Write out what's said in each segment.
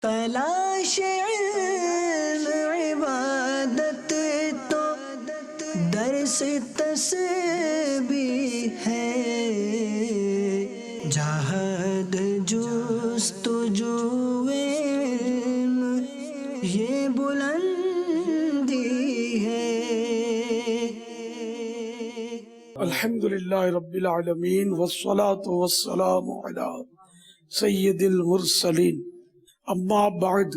تلاش علم عبادت تو درس تسبیح ہے، جہاد جستجو علم یہ بلندی ہے۔ الحمدللہ رب العالمین والصلاة والسلام علی سید المرسلین، اما بعد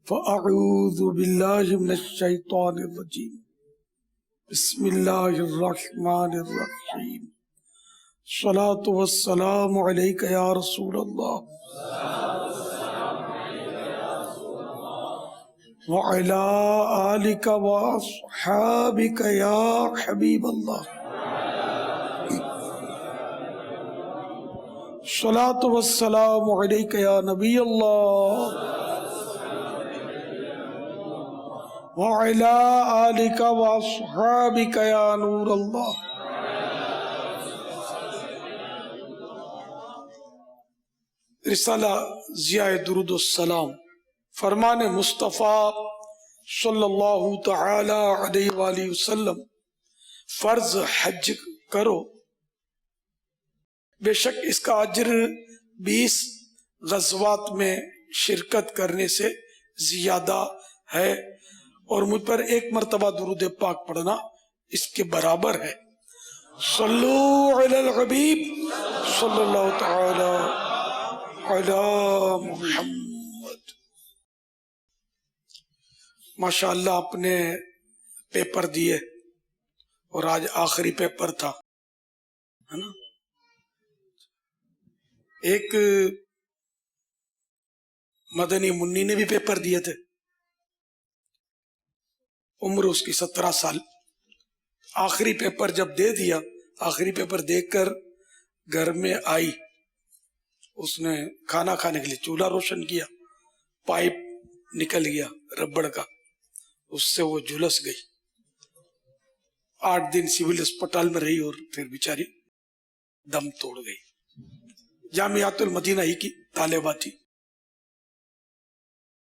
فاعوذ باللہ من الشیطان الرجیم، بسم اللہ الرحمن الرحیم، الصلاة والسلام علیک یا رسول اللہ وعلی آلک واصحابک یا حبیب اللہ، الصلاة والسلام علیک یا نبی اللہ وعلی آلک واصحابک یا نور اللہ۔ رسالہ ضیاء درود السلام، فرمان مصطفیٰ صلی اللہ تعالی علیہ وآلہ وسلم، فرض حج کرو، بے شک اس کا اجر 20 غزوات میں شرکت کرنے سے زیادہ ہے، اور مجھ پر ایک مرتبہ درود پاک پڑھنا اس کے برابر ہے۔ صلو علی الحبیب صلی اللہ تعالی علی محمد۔ ماشاءاللہ اپنے پیپر دیے، اور آج آخری پیپر تھا، ہے نا؟ ایک مدنی منی نے بھی پیپر دیے تھے، عمر اس کی 17 سال۔ آخری پیپر جب دے دیا، آخری پیپر دے کر گھر میں آئی، اس نے کھانا کھانے کے لیے چولہا روشن کیا، پائپ نکل گیا ربڑ کا، اس سے وہ جھلس گئی۔ 8 دن سول اسپتال میں رہی، اور پھر بیچاری دم توڑ گئی۔ جامعۃ المدینہ ہی کی طالبہ تھی،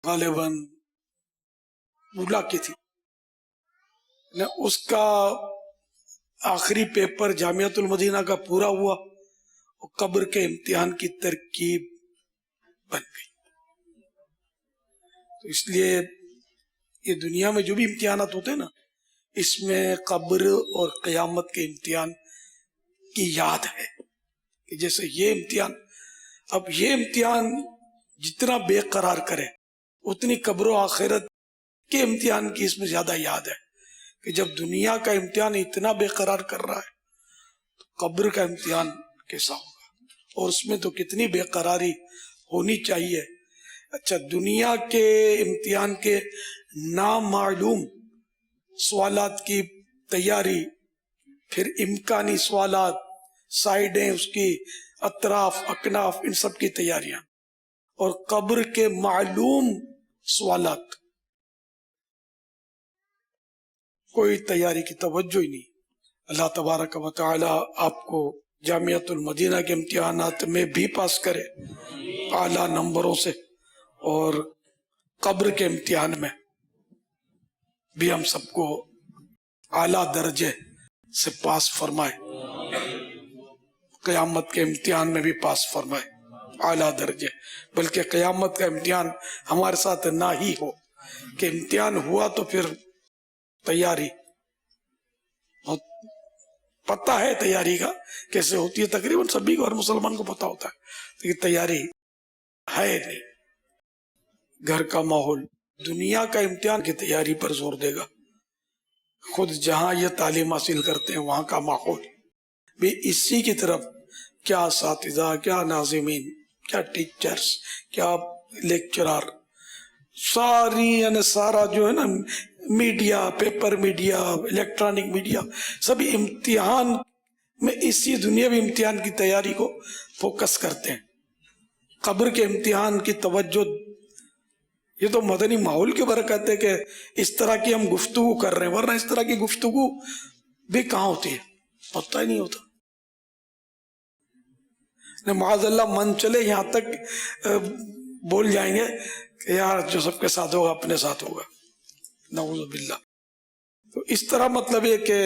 غالباً اولا کی تھی۔ اس کا آخری پیپر جامعۃ المدینہ کا پورا ہوا، اور قبر کے امتحان کی ترکیب بن گئی۔ تو اس لیے یہ دنیا میں جو بھی امتحانات ہوتے ہیں نا، اس میں قبر اور قیامت کے امتحان کی یاد ہے کہ جیسے یہ امتحان، اب یہ امتحان جتنا بے قرار کرے اتنی قبر و آخرت کے امتحان کی اس میں زیادہ یاد ہے، کہ جب دنیا کا امتحان اتنا بے قرار کر رہا ہے تو قبر کا امتحان کیسا ہوگا، اور اس میں تو کتنی بے قراری ہونی چاہیے۔ اچھا، دنیا کے امتحان کے نامعلوم سوالات کی تیاری، پھر امکانی سوالات، سائیڈیں، اس کی اطراف اکناف، ان سب کی تیاریاں، اور قبر کے معلوم سوالات، کوئی تیاری کی توجہ ہی نہیں۔ اللہ تبارک و تعالی آپ کو جامعۃ المدینہ کے امتحانات میں بھی پاس کرے اعلیٰ نمبروں سے، اور قبر کے امتحان میں بھی ہم سب کو اعلیٰ درجے سے پاس فرمائے، قیامت کے امتحان میں بھی پاس فرمائے اعلیٰ درجے۔ بلکہ قیامت کا امتحان ہمارے ساتھ نہ ہی ہو، کہ امتحان ہوا تو پھر تیاری، پتہ ہے تیاری کا کیسے ہوتی ہے، تقریباً سبھی کو، ہر مسلمان کو پتہ ہوتا ہے، لیکن تیاری ہے نہیں۔ گھر کا ماحول دنیا کا امتحان کی تیاری پر زور دے گا، خود جہاں یہ تعلیم حاصل کرتے ہیں وہاں کا ماحول بھی اسی کی طرف، کیا اساتذہ، کیا ناظمین، کیا ٹیچرز، کیا لیکچرار، ساری یعنی سارا جو ہے نا media, paper media, electronic media, سبھی امتحان میں اسی دنیاوی امتحان کی تیاری کو فوکس کرتے ہیں۔ قبر کے امتحان کی توجہ، یہ تو مدنی ماحول کی برکت ہے کہ اس طرح کی ہم گفتگو کر رہے ہیں، ورنہ اس طرح کی گفتگو بھی کہاں ہوتی ہے، پتہ ہی نہیں ہوتا۔ معاذ اللہ من چلے یہاں تک بول جائیں گے کہ یار جو سب کے ساتھ ہوگا اپنے ساتھ ہوگا، نعوذ باللہ۔ تو اس طرح مطلب یہ کہ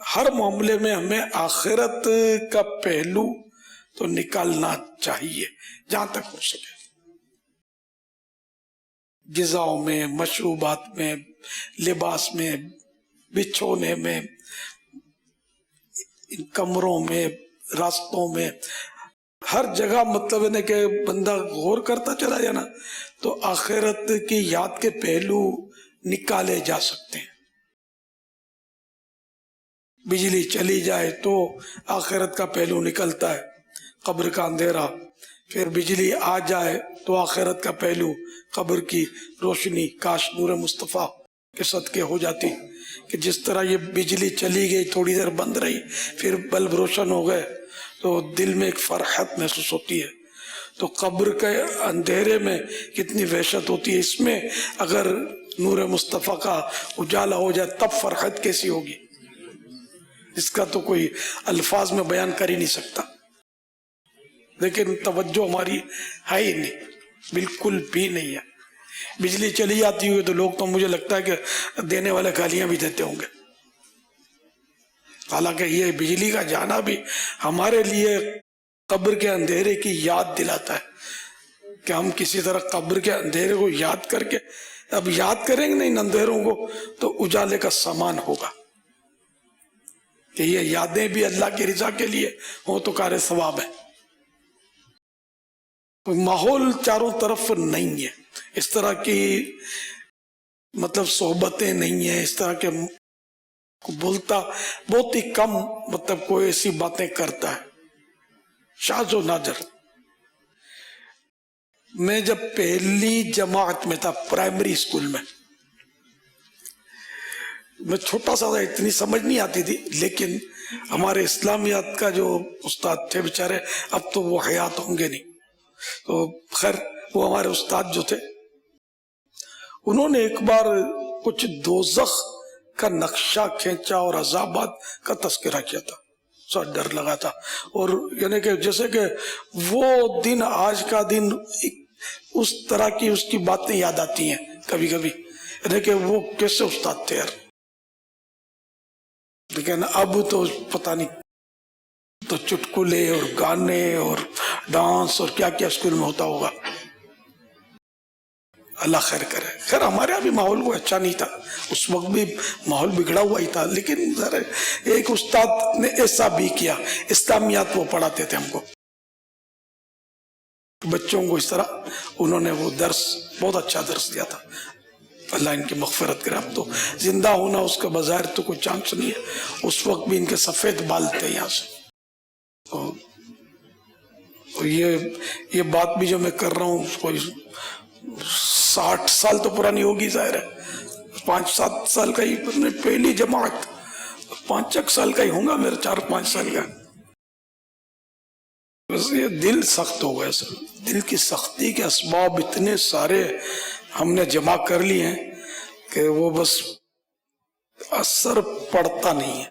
ہر معاملے میں ہمیں آخرت کا پہلو تو نکالنا چاہیے جہاں تک ہو سکے، غذاؤں میں، مشروبات میں، لباس میں، بچھونے میں، کمروں میں، راستوں میں، ہر جگہ مطلب ہے کہ بندہ غور کرتا چلا جائے نا تو آخرت کی یاد کے پہلو نکالے جا سکتے ہیں۔ بجلی چلی جائے تو آخرت کا پہلو نکلتا ہے، قبر کا اندھیرا، پھر بجلی آ جائے تو آخرت کا پہلو، قبر کی روشنی، کاش نور مصطفیٰ کے صدقے ہو جاتی کہ جس طرح یہ بجلی چلی گئی، تھوڑی دیر بند رہی، پھر بلب روشن ہو گئے تو دل میں ایک فرحت محسوس ہوتی ہے۔ تو قبر کے اندھیرے میں کتنی وحشت ہوتی ہے، اس میں اگر نور مصطفیٰ کا اجالا ہو جائے تب فرحت کیسی ہوگی، اس کا تو کوئی الفاظ میں بیان کر ہی نہیں سکتا۔ لیکن توجہ ہماری ہے ہی نہیں، بالکل بھی نہیں ہے۔ بجلی چلی جاتی ہوئی تو لوگ تو مجھے لگتا ہے کہ دینے والے گالیاں بھی دیتے ہوں گے، حالانکہ یہ بجلی کا جانا بھی ہمارے لیے قبر کے اندھیرے کی یاد دلاتا ہے کہ ہم کسی طرح قبر کے اندھیرے کو یاد کر کے، اب یاد کریں گے نہیں اندھیروں کو تو اجالے کا سامان ہوگا، کہ یہ یادیں بھی اللہ کی رضا کے لیے ہوں تو کار ثواب ہے۔ ماحول چاروں طرف نہیں ہے، اس طرح کی مطلب صحبتیں نہیں ہیں، اس طرح کے بولتا بہت ہی کم، مطلب کوئی ایسی باتیں کرتا ہے، شاذ و نادر۔ میں جب پہلی جماعت میں تھا پرائمری اسکول میں چھوٹا سا تھا، اتنی سمجھ نہیں آتی تھی، لیکن ہمارے اسلامیات کا جو استاد تھے بیچارے، اب تو وہ حیات ہوں گے نہیں، تو خیر وہ ہمارے استاد جو تھے انہوں نے ایک بار کچھ دوزخ کا نقشہ کھینچا اور عذابات کا تذکرہ کیا تھا، سا ڈر لگا تھا، اور یعنی کہ جیسے کہ وہ دن آج کا دن اس طرح کی اس کی باتیں یاد آتی ہیں کبھی کبھی، یعنی کہ وہ کیسے استاد تھے یار۔ لیکن اب تو پتہ نہیں، تو چٹکلے اور گانے اور ڈانس اور کیا کیا اسکول میں ہوتا ہوگا، اللہ خیر کرے۔ خیر ہمارے یہاں بھی ماحول کو اچھا نہیں تھا، اس وقت بھی ماحول بگڑا ہوا ہی تھا، لیکن ذرا ایک استاد نے ایسا بھی کیا، اسلامیات وہ پڑھاتے تھے ہم کو، بچوں کو اس طرح انہوں نے وہ درس، بہت اچھا درس دیا تھا، اللہ ان کی مغفرت کرے۔ اب تو زندہ ہونا اس کا بظاہر تو کوئی چانس نہیں ہے، اس وقت بھی ان کے سفید بال تھے یہاں سے۔ تو یہ بات بھی جو میں کر رہا ہوں کوئی 60 سال تو پرانی ہوگی ظاہر ہے، 5-7 سال کا ہی پہلی جماعت، 5 سال کا ہی ہوں گا میرا، 4-5 سال کا۔ بس یہ دل سخت ہو گیا سر، دل کی سختی کے اسباب اتنے سارے ہم نے جمع کر لیے ہیں کہ وہ بس اثر پڑتا نہیں ہے،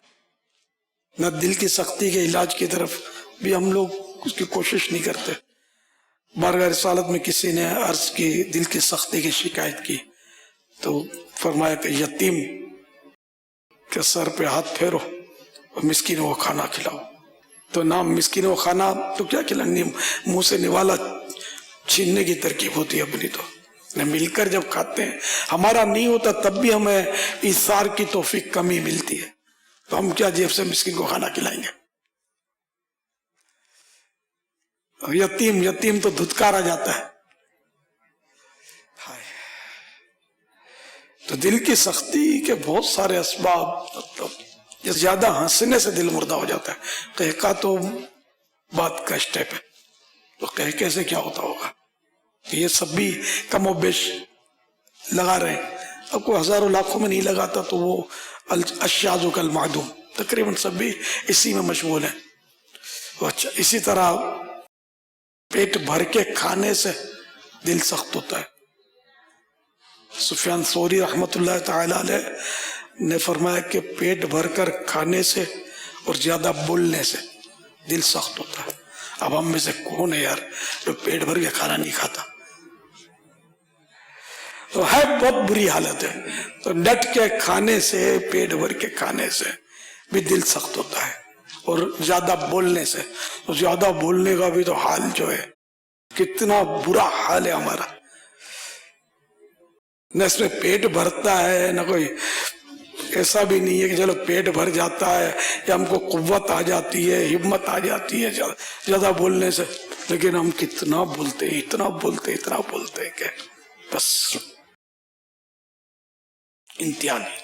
نہ دل کی سختی کے علاج کی طرف بھی ہم لوگ اس کی کوشش نہیں کرتے۔ بارگاہ رسالت میں کسی نے عرض کی، دل کی سختی کی شکایت کی، تو فرمایا کہ یتیم کے سر پہ ہاتھ پھیرو اور مسکینوں کو کھانا کھلاؤ۔ تو نام مسکینوں کو کھانا تو کیا کھلانا، منہ سے نوالا چھیننے کی ترکیب ہوتی ہے اپنی، تو مل کر جب کھاتے ہیں، ہمارا نہیں ہوتا تب بھی ہمیں ایثار کی توفیق کمی ملتی ہے، تو ہم کیا جیب سے مسکین کو کھانا کھلائیں گے۔ یتیم تو دھتکارا جاتا ہے۔ تو دل کی سختی کے بہت سارے اسباب، مطلب زیادہ ہنسنے سے دل مردہ ہو جاتا ہے، کہکا تو بات کا اسٹیپ ہے، تو کہکے سے کیا ہوتا ہوگا، یہ سب بھی کم و بیش لگا رہے ہیں، اب کوئی ہزاروں لاکھوں میں نہیں لگاتا تو وہ الشاذ کالمعدوم، تقریباً سب بھی اسی میں مشغول ہیں۔ اچھا، اسی طرح پیٹ بھر کے کھانے سے دل سخت ہوتا ہے۔ سفیان ثوری رحمۃ اللہ تعالی علیہ نے فرمایا کہ پیٹ بھر کر کھانے سے اور زیادہ بولنے سے دل سخت ہوتا ہے۔ اب ہم میں سے کون ہے یار جو پیٹ بھر کے کھانا نہیں کھاتا، تو ہے بہت بری حالت ہے. تو ڈٹ کے کھانے سے، پیٹ بھر کے کھانے سے بھی دل سخت ہوتا ہے، اور زیادہ بولنے سے. تو زیادہ بولنے کا بھی تو حال جو ہے، کتنا برا حال ہے ہمارا. نہ اس میں پیٹ بھرتا ہے، نہ کوئی ایسا بھی نہیں ہے کہ چلو پیٹ بھر جاتا ہے یا ہم کو قوت آ جاتی ہے، ہمت آ جاتی ہے زیادہ بولنے سے. لیکن ہم کتنا بولتے ہیں، اتنا بولتے کہ بس امتحان ہے.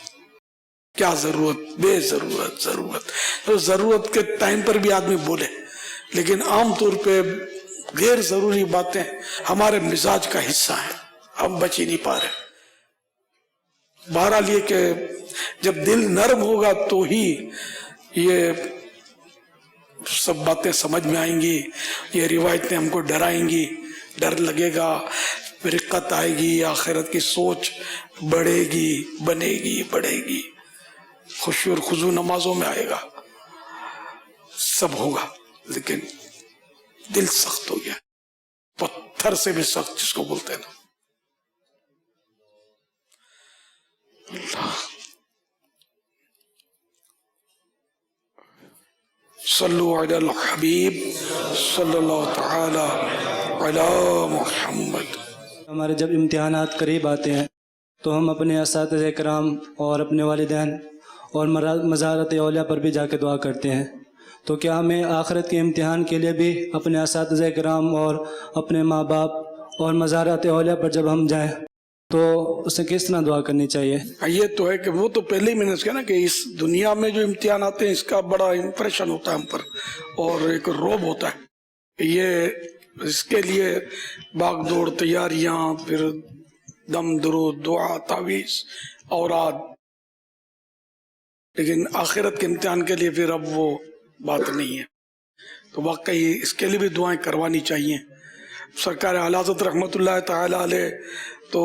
کیا ضرورت، بے ضرورت. تو ضرورت کے ٹائم پر بھی آدمی بولے، لیکن عام طور پہ غیر ضروری باتیں ہمارے مزاج کا حصہ ہیں، ہم بچ ہی نہیں پا رہے. بہرحال یہ کہ جب دل نرم ہوگا تو ہی یہ سب باتیں سمجھ میں آئیں گی، یہ روایتیں ہم کو ڈرائیں گی، ڈر لگے گا، رقت آئے گی، آخرت کی سوچ بڑھے گی، بڑھے گی، خشوع اور خضوع نمازوں میں آئے گا، سب ہوگا. لیکن دل سخت ہو گیا، پتھر سے بھی سخت جس کو بولتے ہیں نا. اللہ صلو علی الحبیب صلی اللہ تعالی علی محمد. ہمارے جب امتحانات قریب آتے ہیں تو ہم اپنے اساتذہ کرام اور اپنے والدین اور مزارت اولیاء پر بھی جا کے دعا کرتے ہیں. تو کیا ہمیں آخرت کے امتحان کے لیے بھی اپنے اساتذہ کرام اور اپنے ماں باپ اور مزارت اولیاء پر جب ہم جائیں تو اسے کس طرح دعا کرنی چاہیے؟ یہ تو ہے کہ وہ تو پہلے ہی میں نے کہا نا کہ اس دنیا میں جو امتحان آتے ہیں اس کا بڑا امپریشن ہوتا ہے ہم پر، اور ایک روب ہوتا ہے. یہ اس کے لیے باغ دوڑ، تیاریاں، پھر دم درود، دعا، تعویذ، اوراد. لیکن آخرت کے امتحان کے لیے پھر اب وہ بات نہیں ہے. تو واقعی اس کے لیے بھی دعائیں کروانی چاہیے. سرکار اعلیٰ حضرت رحمت اللہ تعالی علیہ تو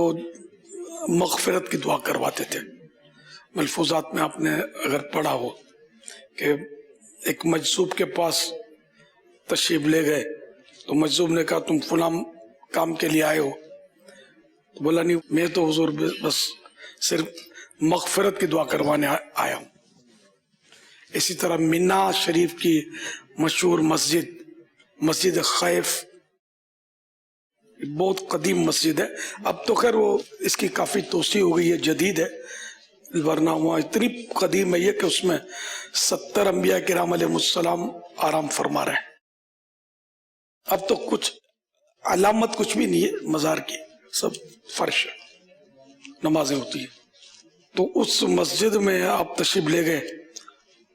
مغفرت کی دعا کرواتے تھے. ملفوظات میں آپ نے اگر پڑھا ہو کہ ایک مجذوب کے پاس تشریف لے گئے تو مجذوب نے کہا تم فلاں کام کے لیے آئے ہو؟ تو بولا نہیں، میں تو حضور بس صرف مغفرت کی دعا کروانے آیا ہوں. اسی طرح منا شریف کی مشہور مسجد خیف، بہت قدیم مسجد ہے. اب تو خیر وہ اس کی کافی توسیع ہو گئی ہے، جدید ہے، ورنہ وہاں اتنی قدیم ہے یہ کہ اس میں 70 انبیاء کرام علیہ السلام آرام فرما رہے ہیں. اب تو کچھ علامت کچھ بھی نہیں ہے مزار کی، سب فرش ہے، نمازیں ہوتی ہیں. تو اس مسجد میں آپ تشریف لے گئے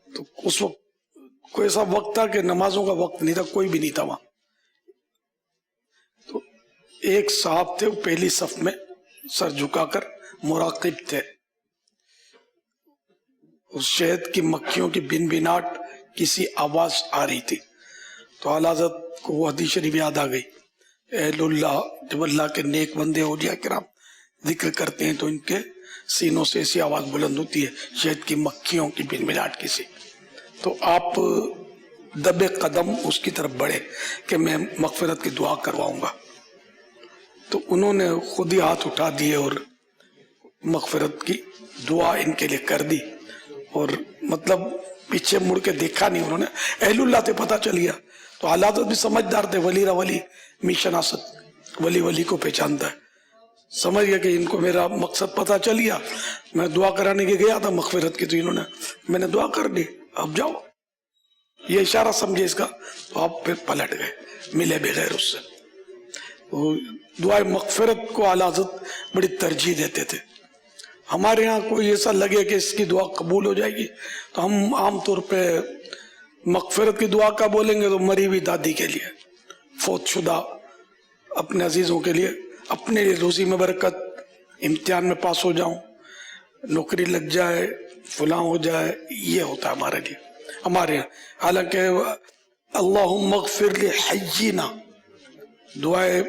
تو اس وقت کوئی ایسا وقت تھا کہ نمازوں کا وقت نہیں تھا، کوئی بھی نہیں تھا وہاں. تو ایک صاحب تھے، وہ پہلی صف میں سر جھکا کر مراقب تھے. اس شہد کی مکھیوں کی بن بناٹ کسی آواز آ رہی تھی. تو اعلیٰ حضرت کو وہ حدیث شریف یاد آ گئی، اہل اللہ جب اللہ کے نیک بندے اولیاء کرام ذکر کرتے ہیں تو ان کے سینوں سے ایسی آواز بلند ہوتی ہے، شہد کی مکھیوں کی بن بناٹ کسی. تو آپ دبے قدم اس کی طرف بڑھے کہ میں مغفرت کی دعا کرواؤں گا. تو انہوں نے خود ہی ہاتھ اٹھا دیے اور مغفرت کی دعا ان کے لیے کر دی، اور مطلب پیچھے مڑ کے دیکھا نہیں انہوں نے. اہل اللہ تھے، پتہ چل گیا. تو حالات بھی سمجھدار تھے، ولی را ولی می شناست، ولی کو پہچانتا ہے. سمجھ گیا کہ ان کو میرا مقصد پتہ چل گیا، میں دعا کرانے کے گیا تھا مغفرت کی، تو انہوں نے میں نے دعا کر دی، اب جاؤ. یہ اشارہ سمجھے اس کا. تو آپ پھر پلٹ گئے، ملے بغیر اس سے. دعائے مغفرت کو اعلیٰ حضرت بڑی ترجیح دیتے تھے. ہمارے ہاں کوئی ایسا لگے کہ اس کی دعا قبول ہو جائے گی تو ہم عام طور پہ مغفرت کی دعا کا بولیں گے تو مری ہوئی دادی کے لیے، فوت شدہ اپنے عزیزوں کے لیے، اپنے لیے روزی میں برکت، امتحان میں پاس ہو جاؤں، نوکری لگ جائے، فلاں ہو جائے، یہ ہوتا ہے ہمارے لیے. ہمارے یہاں حالانکہ اللہم اغفر لحینا، دعائے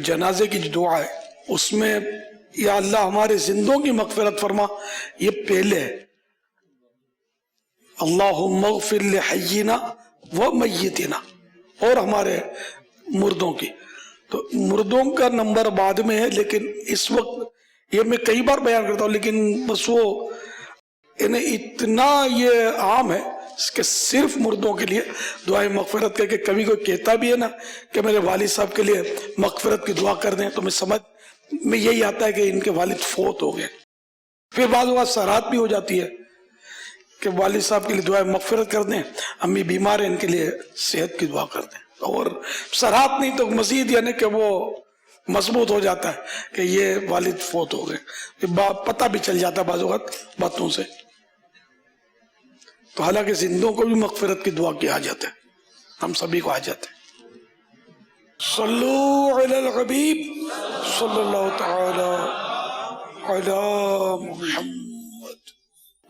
جنازے کی جو دعا ہے اس میں یا اللہ ہمارے زندوں کی مغفرت فرما، یہ پہلے ہے. اللہم اغفر لحینا و میتنا، اور ہمارے مردوں کی. تو مردوں کا نمبر بعد میں ہے، لیکن اس وقت یہ میں کئی بار بیان کرتا ہوں، لیکن بس وہ انہیں اتنا یہ عام ہے کہ صرف مردوں کے لیے دعائیں مغفرت کر کے کبھی کوئی کہتا بھی ہے نا کہ میرے والد صاحب کے لیے مغفرت کی دعا کر دیں، تو میں سمجھ میں یہی آتا ہے کہ ان کے والد فوت ہو گئے. پھر بعض اوقات سرات بھی ہو جاتی ہے کہ والد صاحب کے لیے دعائیں مغفرت کر دیں، امی بیمار ہیں ان کے لیے صحت کی دعا کر دیں. اور سرات نہیں تو مزید یعنی کہ وہ مضبوط ہو جاتا ہے کہ یہ والد فوت ہو گئے، پتہ بھی چل جاتا ہے بعض اوقات باتوں سے. تو حالانکہ زندوں کو بھی مغفرت کی دعا کی حاجت ہے، ہم سبھی کو حاجت ہے. صلو علی الحبیب صلی اللہ تعالی علی محمد.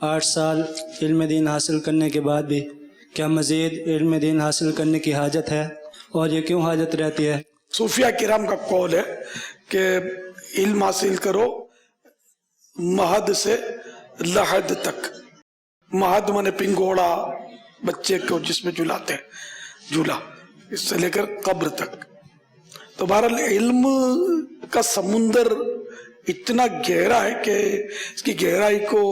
8 سال علم دین حاصل کرنے کے بعد بھی کیا مزید علم دین حاصل کرنے کی حاجت ہے، اور یہ کیوں حاجت رہتی ہے؟ صوفیہ کرام کا قول ہے کہ علم حاصل کرو مہد سے لحد تک. مہد مانے پنگوڑا بچے کو جس میں جھلاتے ہیں جھولا، اس سے لے کر قبر تک. تو بہرحال علم کا سمندر اتنا گہرا ہے کہ اس کی گہرائی کو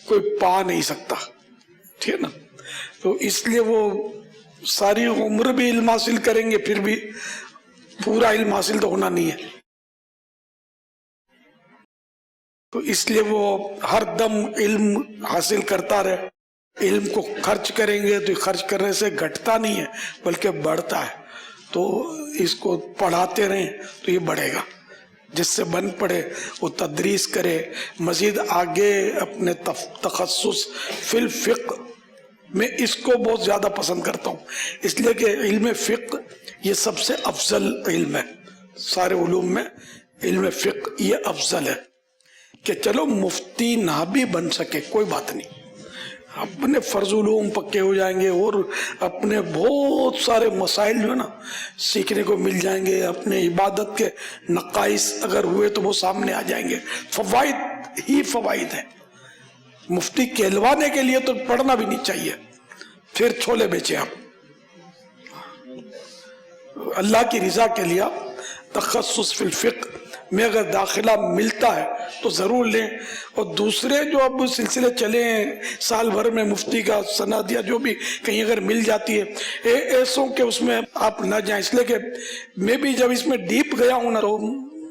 کوئی پا نہیں سکتا، ٹھیک ہے نا. تو اس لیے وہ ساری عمر بھی علم حاصل کریں گے پھر بھی پورا علم حاصل تو ہونا نہیں ہے. تو اس لیے وہ ہر دم علم حاصل کرتا رہے. علم کو خرچ کریں گے تو خرچ کرنے سے گھٹتا نہیں ہے بلکہ بڑھتا ہے. تو اس کو پڑھاتے رہیں تو یہ بڑھے گا. جس سے بن پڑے وہ تدریس کرے، مزید آگے اپنے تخصص فی الفقہ میں اس کو بہت زیادہ پسند کرتا ہوں، اس لیے کہ علم فقہ یہ سب سے افضل علم ہے. سارے علوم میں علم فقہ یہ افضل ہے. کہ چلو مفتی نہ بھی بن سکے کوئی بات نہیں، اپنے فرض علوم پکے ہو جائیں گے اور اپنے بہت سارے مسائل جو ہے نا سیکھنے کو مل جائیں گے. اپنے عبادت کے نقائص اگر ہوئے تو وہ سامنے آ جائیں گے. فوائد ہی فوائد ہیں. مفتی کہلوانے کے لیے تو پڑھنا بھی نہیں چاہیے، پھر چھولے بیچے آپ. اللہ کی رضا کے لیے تخصص فی الفقہ میں اگر داخلہ ملتا ہے تو ضرور لیں. اور دوسرے جو اب سلسلے چلے ہیں سال بھر میں مفتی کا سند یا جو بھی کہیں اگر مل جاتی ہے ایسوں کہ اس میں آپ نہ جائیں. اس لیے کہ میں بھی جب اس میں ڈیپ گیا ہوں نا تو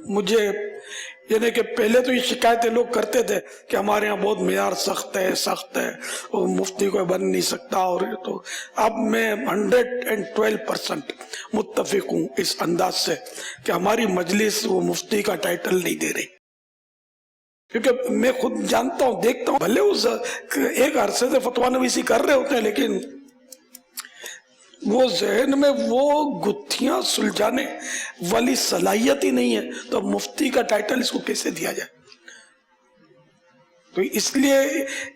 مجھے یعنی کہ پہلے تو یہ شکایتیں لوگ کرتے تھے کہ ہمارے ہاں بہت معیار سخت ہے اور مفتی کوئی بن نہیں سکتا. اور تو اب میں 112% متفق ہوں اس انداز سے کہ ہماری مجلس وہ مفتی کا ٹائٹل نہیں دے رہی. کیونکہ میں خود جانتا ہوں، دیکھتا ہوں، بھلے اس ایک عرصے سے فتویٰ نویسی کر رہے ہوتے ہیں لیکن وہ ذہن میں وہ گتھیاں سلجھانے والی صلاحیت ہی نہیں ہے. تو اب مفتی کا ٹائٹل اس کو کیسے دیا جائے؟ تو اس لیے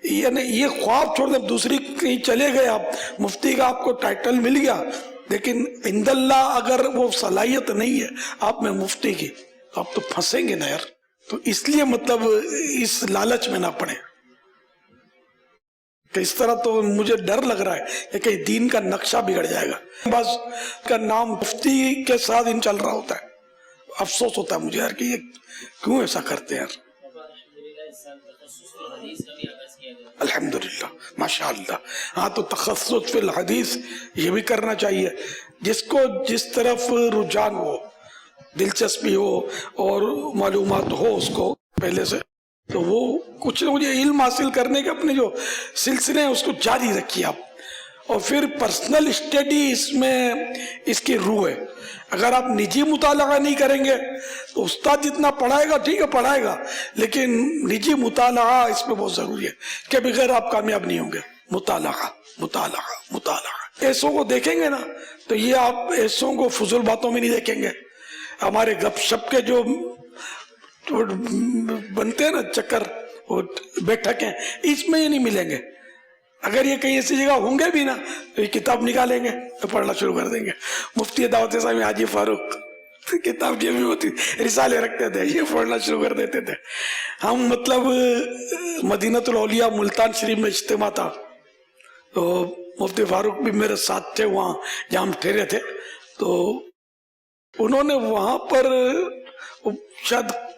یعنی یہ خواب چھوڑ دیں، دوسری کہیں چلے گئے آپ، مفتی کا آپ کو ٹائٹل مل گیا لیکن عند اللہ اگر وہ صلاحیت نہیں ہے آپ میں مفتی کی تو آپ تو پھنسیں گے نا یار. تو اس لیے مطلب اس لالچ میں نہ پڑیں کہ اس طرح تو مجھے ڈر لگ رہا ہے کہ کہیں دین کا نقشہ بگڑ جائے گا. بس کا نام مفتی کے ساتھ ان چل رہا ہوتا ہے. افسوس ہوتا ہے مجھے یار کہ یہ کیوں ایسا کرتے ہیں یار. الحمدللہ ماشاء اللہ. ہاں تو تخصص فی الحدیث یہ بھی کرنا چاہیے. جس کو جس طرف رجحان ہو، دلچسپی ہو اور معلومات ہو اس کو پہلے سے، تو وہ کچھ نہ مجھے علم حاصل کرنے کے اپنے جو سلسلے ہیں اس کو جاری رکھیے آپ. اور پھر پرسنل اسٹڈی اس میں اس کی روح ہے. اگر آپ نجی مطالعہ نہیں کریں گے تو استاد جتنا پڑھائے گا ٹھیک ہے پڑھائے گا، لیکن نجی مطالعہ اس میں بہت ضروری ہے کہ بغیر آپ کامیاب نہیں ہوں گے. مطالعہ مطالعہ مطالعہ. ایسوں کو دیکھیں گے نا تو یہ آپ ایسوں کو فضول باتوں میں نہیں دیکھیں گے. ہمارے گپ شپ کے جو بنتے ہیں نا چکر اور بیٹھکیں، اس میں یہ نہیں ملیں گے. اگر یہ کہیں ایسی جگہ ہوں گے بھی نا تو یہ کتاب نکالیں گے تو پڑھنا شروع کر دیں گے. مفتی دعوت اسلامی حاجی فاروق کتاب جیب میں ہوتی، رسالے رکھتے تھے، یہ پڑھنا شروع کر دیتے تھے. ہم مطلب مدینۃ الاولیاء ملتان شریف میں اجتماع تھا تو مفتی فاروق بھی میرے ساتھ تھے وہاں جہاں ہم ٹھہرے تھے. تو انہوں نے وہاں پر شاید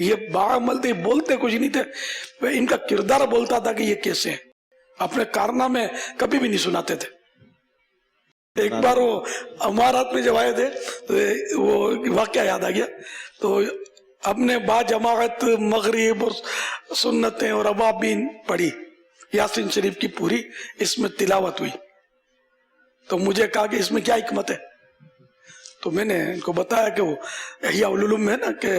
یہ باعمل تھے, بولتے کچھ نہیں تھے, ان کا کردار بولتا تھا کہ یہ کیسے ہیں. اپنے کارنامے کبھی بھی نہیں سناتے تھے. ایک بار وہ امارات میں جب آئے تھے تو وہ واقعہ یاد آ گیا. تو اپنے با جماعت مغرب اور سنتیں اور ابابین پڑھی, یاسین شریف کی پوری اس میں تلاوت ہوئی. تو مجھے کہا کہ اس میں کیا حکمت ہے. تو میں نے ان کو بتایا کہ وہ احیاء العلوم میں نا کہ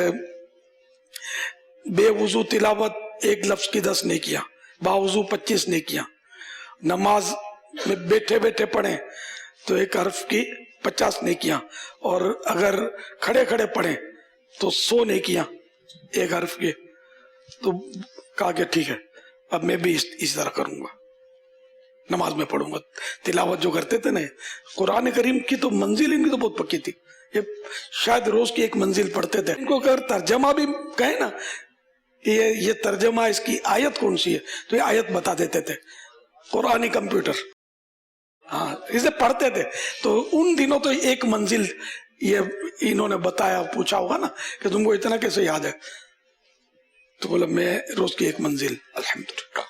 بے وضو تلاوت ایک لفظ کی 10 نیکیاں, باوضو 25 نیکیاں, نماز میں بیٹھے بیٹھے پڑھیں تو ایک حرف کی 50 نیکیاں, اور اگر کھڑے کھڑے پڑھیں تو 100 نیکیاں ایک حرف کے. تو کہا کہ ٹھیک ہے, اب میں بھی اس طرح کروں گا, نماز میں پڑھوں گا. تلاوت جو کرتے تھے نا, قرآن کریم کی تو منزل ان کی تو بہت پکی تھی. یہ شاید روز کی ایک منزل پڑھتے تھے. ان کو اگر ترجمہ بھی کہیں نا یہ ترجمہ اس کی آیت کون سی ہے تو یہ آیت بتا دیتے تھے. قرآنی کمپیوٹر, ہاں اسے پڑھتے تھے. تو ان دنوں تو ایک منزل یہ انہوں نے بتایا, پوچھا ہوگا نا کہ تم کو اتنا کیسے یاد ہے, تو بولا میں روز کی ایک منزل الحمدللہ.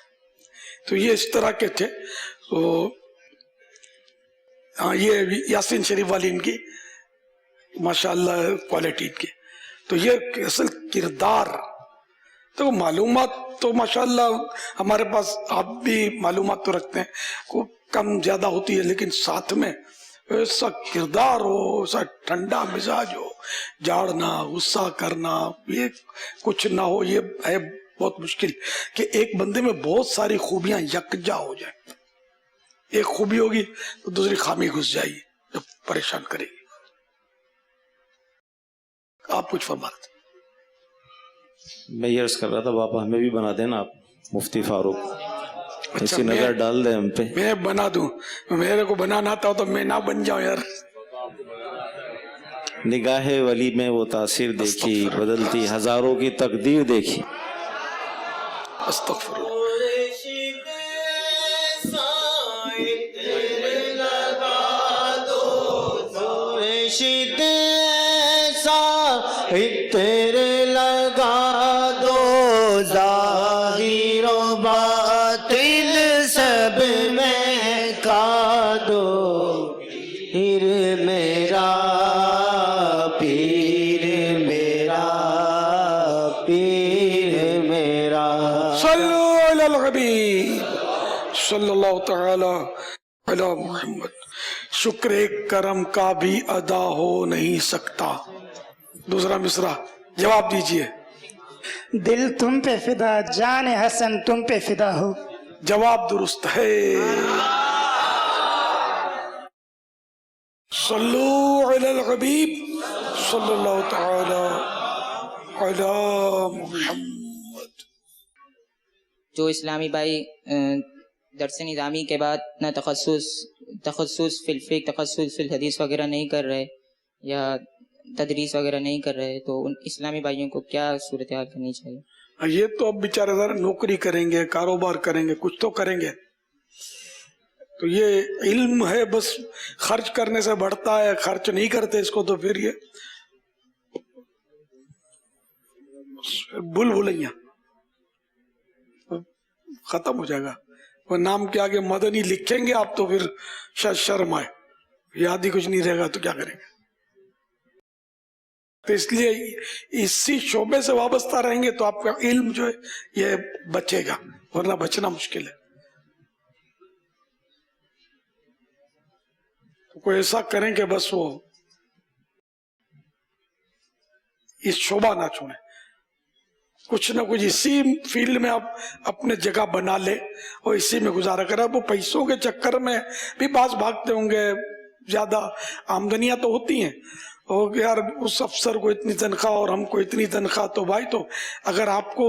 تو یہ اس طرح کے تھے. تو ہاں یہ یاسین شریف والی ان کی ماشاءاللہ کوالٹی ان کی. تو یہ اصل کردار. تو معلومات تو ماشاءاللہ ہمارے پاس, آپ بھی معلومات تو رکھتے ہیں, کو کم زیادہ ہوتی ہے, لیکن ساتھ میں ایسا کردار ہو, ایسا ٹھنڈا مزاج ہو, جھاڑنا غصہ کرنا یہ کچھ نہ ہو. یہ ہے بہت مشکل کہ ایک بندے میں بہت ساری خوبیاں یکجا ہو جائیں. ایک خوبی ہوگی تو دوسری خامی گھس جائے گی جو پریشان کرے گی. آپ کچھ فرما رہے تھے. میں یہ عرض کر رہا تھا باپا ہمیں بھی بنا دینا آپ مفتی فاروق, ایسی نظر ڈال دیں ہم پہ. میں بنا دوں, میرے کو بنانا آتا تو میں نہ بن جاؤں یار. نگاہ ولی میں وہ تاثیر دیکھی, بدلتی ہزاروں کی تقدیر دیکھی. استغفر اللہ. تیرے لگا دو ظاہر و باطن سب میں کا دو, پیر میرا پیر میرا پیر میرا. صلو علی الحبیب صلی اللہ تعالی علی محمد. شکر کرم کا بھی ادا ہو نہیں سکتا. دوسرا مصرع جواب دیجئے. دل تم پہ فدا, جان حسن تم پہ فدا ہو. جواب درست ہے. صلو علی الحبیب صلی اللہ تعالی علی محمد. جو اسلامی بھائی درس نظامی کے بعد نہ تخصص فی الفقہ, تخصص فی الحدیث وغیرہ نہیں کر رہے یا تدریس وغیرہ نہیں کر رہے, تو ان اسلامی بھائیوں کو کیا صورتحال کرنی چاہیے؟ یہ تو اب بیچارے ذرا نوکری کریں گے, کاروبار کریں گے, کچھ تو کریں گے. تو یہ علم ہے, بس خرچ کرنے سے بڑھتا ہے, خرچ نہیں کرتے اس کو تو پھر یہ بھلیاں ختم ہو جائے گا. وہ نام کے آگے مدنی لکھیں گے آپ تو پھر شاید شرم آئے, یاد ہی کچھ نہیں رہے گا تو کیا کریں گے. تو اس لیے اسی شعبے سے وابستہ رہیں گے تو آپ کا علم جو ہے یہ بچے گا, ورنہ بچنا مشکل ہے. تو کوئی ایسا کریں کہ بس وہ اس شعبہ نہ چھوڑیں, کچھ نہ کچھ اسی فیلڈ میں آپ اپنے جگہ بنا لے اور اسی میں گزارا کریں. وہ پیسوں کے چکر میں بھی بعض بھاگتے ہوں گے, زیادہ آمدنیاں تو ہوتی ہیں, اور یار اس افسر کو اتنی تنخواہ اور ہم کو اتنی تنخواہ, تو بھائی تو اگر آپ کو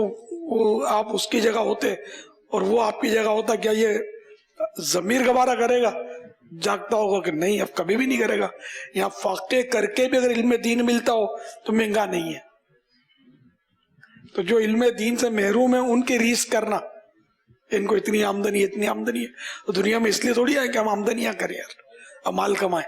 آپ اس کی جگہ ہوتے اور وہ آپ کی جگہ ہوتا, کیا یہ ضمیر گوارا کرے گا؟ جاگتا ہوگا کہ نہیں, اب کبھی بھی نہیں کرے گا. یہاں فاقے کر کے بھی اگر علم دین ملتا ہو تو مہنگا نہیں ہے. تو جو علم دین سے محروم ہے ان کی ریس کرنا, ان کو اتنی آمدنی ہے, تو دنیا میں اس لیے تھوڑی ہے کہ ہم آمدنیاں کریں یار, امال کمائیں.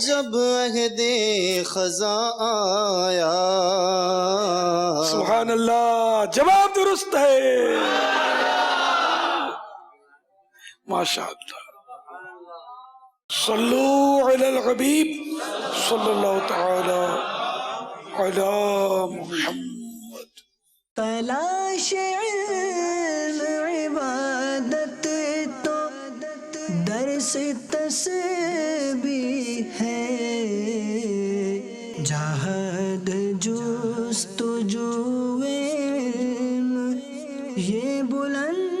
جب عہد خزاں آیا. سبحان اللہ، جواب درست ہے. ماشاء اللہ. صلو علی الحبیب صلی اللہ تعالی علی محمد. تلاش علم عبادت تو درس تسبیح ہے، جہاد جستجو علم یہ بلند